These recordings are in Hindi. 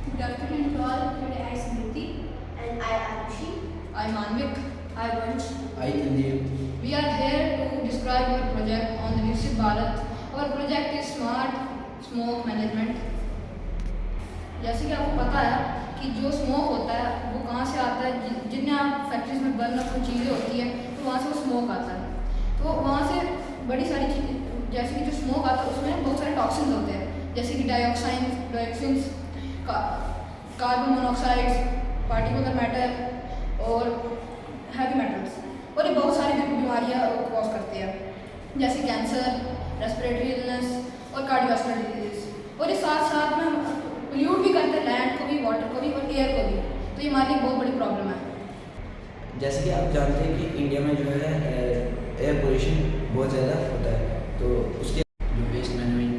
Good afternoon to all. Today I Smriti. And I Arushi. I Manvik. I Vansh. I Tandeep. We are here to describe our project on the Viksit Bharat. Our project is Smart Smoke Management. जैसे कि आपको पता है कि जो स्मोक होता है वो कहाँ से आता है, जिनमें आप फैक्ट्रीज में बर्न अप चीज़ें होती हैं तो वहाँ से वो स्मोक आता है। तो वहाँ से बड़ी सारी चीज़ें, जैसे कि जो स्मोक आता है उसमें बहुत सारे टॉक्सिन्स होते हैं, जैसे कि डाइऑक्सिन्स, कार्बन मोनोऑक्साइड्स, पार्टिकुलर मैटर और हैवी मेटल्स, और ये बहुत सारी बीमारियाँ कॉज करते हैं, जैसे कैंसर, रेस्पिरेटरी इलनेस और कार्डियोवास्कुलर डिजीज। और ये साथ साथ में पोल्यूट भी करते हैं लैंड को भी, वाटर को भी और एयर को भी। तो ये हमारी बहुत बड़ी प्रॉब्लम है। जैसे कि आप जानते हैं कि इंडिया में जो है एयर पोल्यूशन बहुत ज़्यादा होता है, तो उसके जो वेस्ट मैनेजमेंट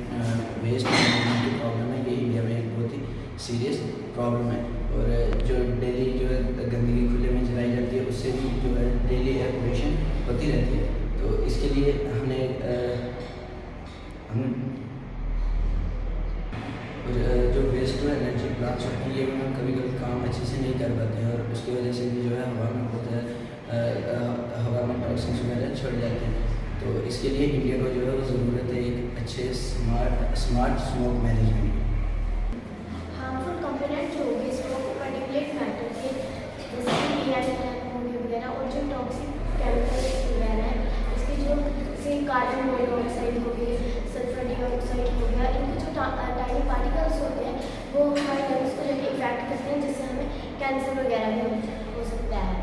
की प्रॉब्लम है, ये इंडिया में एक बहुत ही सीरियस प्रॉब्लम है। और जो डेली जो है गंदगी खुले में जलाई जाती है, उससे भी जो है डेली एयर पोल्यूशन होती रहती है। तो इसके लिए हमने जो वेस्ट टू एनर्जी प्लांट्स होते हैं, ये कभी कभी काम अच्छे से नहीं कर पाते हैं, और उसकी वजह से भी जो है हवा में होता है, हवा में टॉक्सिन्स वगैरह छोड़ जाते हैं। तो इसके लिए इंडिया को जो है वो ज़रूरत है एक अच्छे smart smoke management. Harmful component जो होंगे स्मोक पार्टिकुलेट मैटर के, जैसे कि पीएम होंगे वगैरह, और जो टॉक्सिक केमिकल्स वगैरह हैं, इसके जो जैसे कार्बन मोनोऑक्साइड हो गए, सल्फर डाइऑक्साइड हो गया, इनके जो टाइनी पार्टिकल्स होते हैं वो हमारे लंग्स को जाके इफेक्ट करते हैं, जिससे हमें कैंसर वगैरह भी हो सकता है।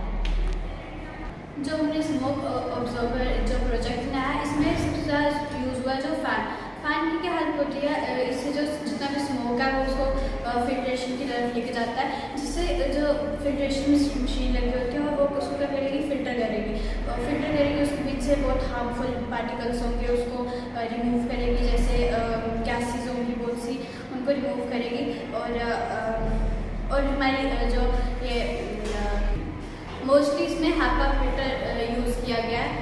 जो हमने स्मोक ऑब्जर्वर जो प्रोजेक्ट बनाया है, इसमें सबसे ज़्यादा यूज़ हुआ है जो फ़ैन की क्या हेल्प होती है। इससे जो जितना भी स्मोक है वो उसको फिल्ट्रेशन की तरफ लेके जाता है, जिससे जो फिल्ट्रेशन मशीन लगी होती है और वो उसको क्या करेगी, फिल्टर करेगी उसके बीच से बहुत हार्मफुल पार्टिकल्स होंगे उसको रिमूव करेगी, जैसे गैसेज होंगी बहुत सी, उनको रिमूव करेगी। और हमारी जो ये मोस्टली इसमें हैपा फिल्टर यूज़ किया गया है।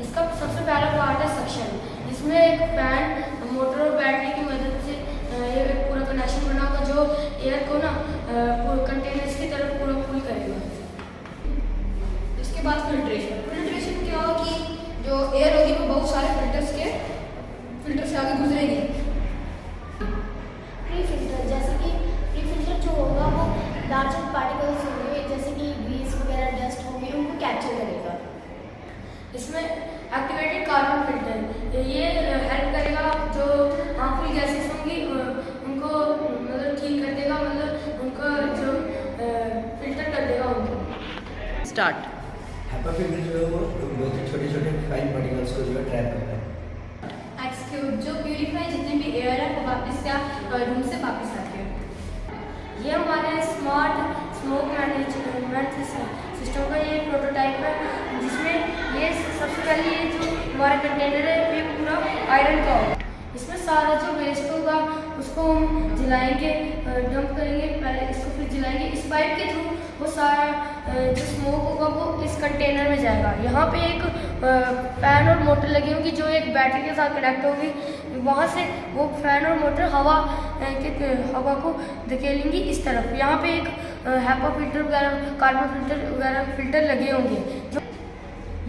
इसका सबसे पहला पार्ट है सक्शन, जिसमें एक फैन, मोटर और बैटरी की मदद से ये एक पूरा कनेक्शन बना होगा जो एयर को ना कंटेनर्स की तरफ पूरा पुल करेगा। इसके बाद फिल्ट्रेशन क्या हो कि जो एयर होगी वो बहुत सारे फिल्टर से आगे गुजरेगी। प्री फिल्टर, जैसे कि प्री फिल्टर जो होगा वो लार्जर पार्टिकल्स होंगे, जैसे कि ग्रीस वगैरह, डस्ट होंगे, उनको कैप्चर करेगा। इसमें एक्टिवेटेड कार्बन फिल्टर, ये हेल्प करेगा जो हार्मफुल गैसेस होंगी उनको मतलब ठीक कर देगा, मतलब उनको जो फिल्टर कर देगा उनको। स्टार्ट। हैपा फिल्टर जो है वो बहुत ही छोटे छोटे फाइन पार्टिकल्स को जो है ट्रैप करता है। एक्सक्यूट, जो प्यूरीफाई जितने भी एयर है वो वापस क्या रूम से वापस आते हैं। ये हमारे स्मार्ट स्मोक मैनेजमेंट सिस्टम का ये प्रोटोटाइप है, जिसमें ये सबसे पहले ये जो हमारा कंटेनर है ये पूरा आयरन का होगा। इसमें सारा जो वेस्ट होगा उसको हम जलाएंगे, डंप करेंगे, पहले इसको फिर जलाएंगे। इस पाइप के थ्रू वो सारा जो स्मोक होगा वो इस कंटेनर में जाएगा। यहाँ पे एक फैन और मोटर लगी होगी जो एक बैटरी के साथ कनेक्ट होगी, वहाँ से वो फैन और मोटर हवा को धकेलेंगी इस तरफ। यहाँ पे एक हैपा फिल्टर वगैरह, कार्बन फिल्टर वगैरह फिल्टर लगे होंगे, जो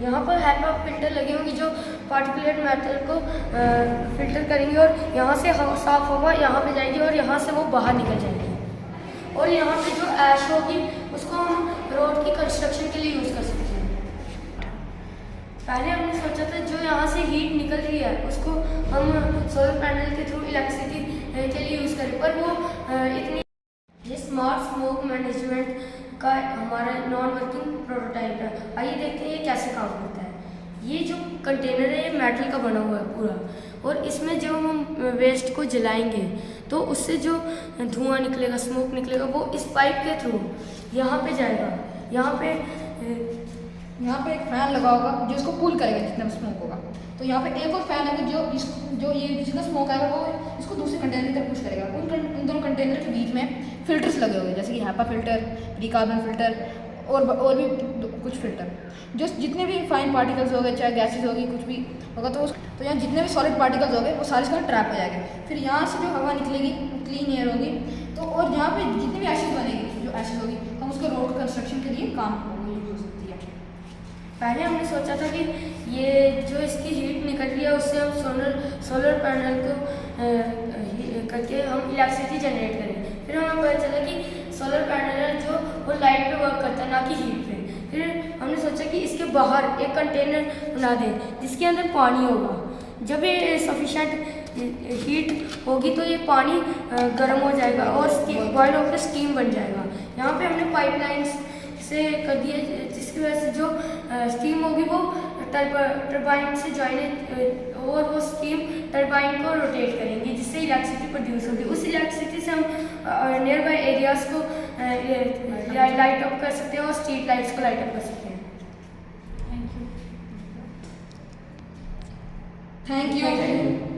यहाँ पर हैपा फिल्टर लगे होंगे जो पार्टिकुलेट मैटर को फिल्टर करेंगे, और यहाँ से साफ हवा यहाँ पे जाएगी और यहाँ से वो बाहर निकल जाएगी। और यहाँ पे जो ऐश होगी उसको हम रोड की कंस्ट्रक्शन के लिए यूज़ कर सकते हैं। पहले हमने सोचा था जो यहाँ से हीट निकल रही है उसको हम सोलर पैनल के थ्रू इलेक्ट्रिसिटी के लिए यूज़ करें, पर वो इतनी। ये स्मार्ट स्मोक मैनेजमेंट का हमारा नॉन वर्किंग प्रोटोटाइप है। आइए देखते हैं ये कैसे काम करता है। ये जो कंटेनर है ये मेटल का बना हुआ है पूरा, और इसमें जब हम वेस्ट को जलाएंगे तो उससे जो धुआं निकलेगा, स्मोक निकलेगा, वो इस पाइप के थ्रू यहाँ पे जाएगा। यहाँ पे एक फैन लगा होगा जो इसको कूल करेगा जितना भी स्मोक होगा। तो यहाँ पे एक और फैन है जो ये जितना स्मोक आएगा वो इसको दूसरे कंटेनर की तरफ पुश करेगा। उन दोनों कंटेनर के बीच में फिल्टर्स लगे होंगे, जैसे कि HEPA filter, pre carbon filter और भी कुछ फिल्टर, जो जितने भी फाइन पार्टिकल्स हो गए, चाहे गैसेज होगी, कुछ भी होगा, तो यहाँ जितने भी सॉलिड पार्टिकल्स हो गए वो सारे इसमें ट्रैप हो जाएंगे। फिर यहाँ से जो हवा निकलेगी क्लीन एयर होगी, तो काम वो यूज हो सकती है? पहले हमने सोचा था कि ये जो इसकी हीट निकल रही है उससे हम सोलर पैनल को करके हम इलेक्ट्रिसिटी जनरेट करें। फिर हमें पता चला कि सोलर पैनल है जो वो लाइट पे वर्क करता है, ना कि हीट पे। फिर हमने सोचा कि इसके बाहर एक कंटेनर बना दें जिसके अंदर पानी होगा। जब ये सफिशेंट हीट होगी तो ये पानी गर्म हो जाएगा और बॉयल होकर स्टीम बन जाएगा। यहाँ पे हमने पाइपलाइंस से कर दिए जिसकी वजह से जो स्टीम होगी वो टरबाइन से ज्वाइन और वो स्टीम टरबाइन को रोटेट करेंगी जिससे इलेक्ट्रिसिटी प्रोड्यूस होगी। उस इलेक्ट्रिसिटी से हम नियर बाई एरियाज़ को लाइट अप कर सकते हैं और स्ट्रीट लाइट्स को लाइट अप कर सकते हैं। Thank you.